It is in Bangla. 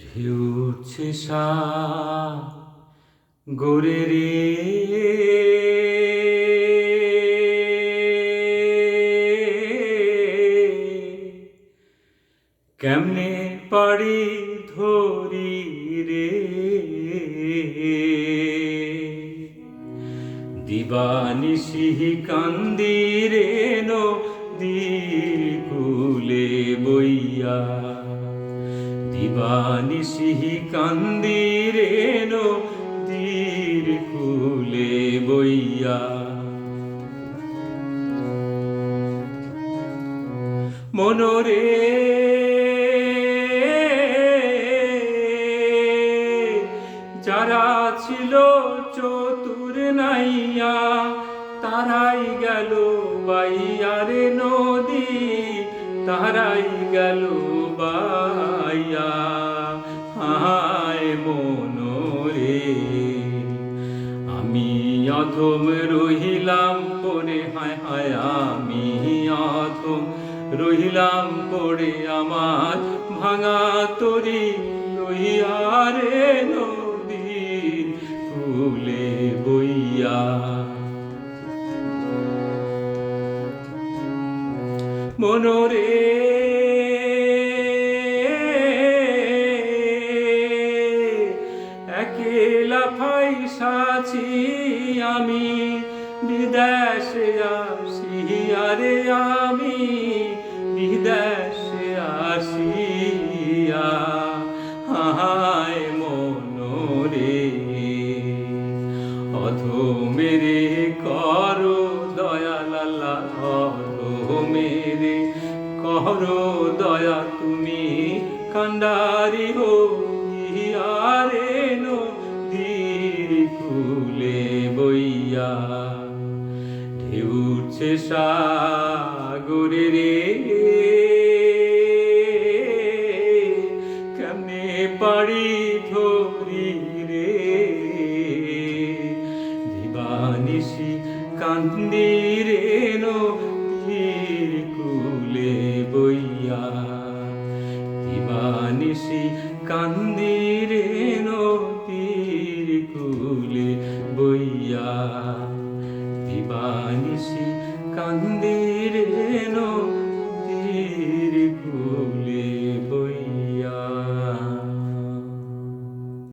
ঢেউ উঠছে সাগরে রে, কেমনে পাড়ি ধরি রে। দিবানিশি কান্দি রে নদীর কূলে বইয়া, দিবানিশি কান্দি রে নদীর কূলে বইয়া। মনরে যারা ছিল চতুর নাইয়া, তারাই গেল বাইয়া রে নদী, তারাই গেল বাইয়া। হায় মনরে আমি অধম রহিলাম পড়ে, হায় হায় আমি অধম রহিলাম পড়ে, আমার ভাঙা তরি লইয়া রে নদীর কূলে বইয়া। মনরে একেলা ফাইসাছি আমি, বিদেশে আসিয়া রে আমি, বিদেশে আসিয়া। হায় মনরে অধমেরে করো দয়া লালা, অধমেরে করো দয়া তুমি, কান্ডারি হইয়া রে নদীর কূলে বইয়া। ঢেউ উঠছে সাগরে রে, কেমনে পাড়ি ধরি রে। দিবানিশি কান্দি রে নদীর কূলে বইয়া, দিবানিশি কান্দি রে নদীর কূলে বইয়া, দিবানিশি কান্দি রে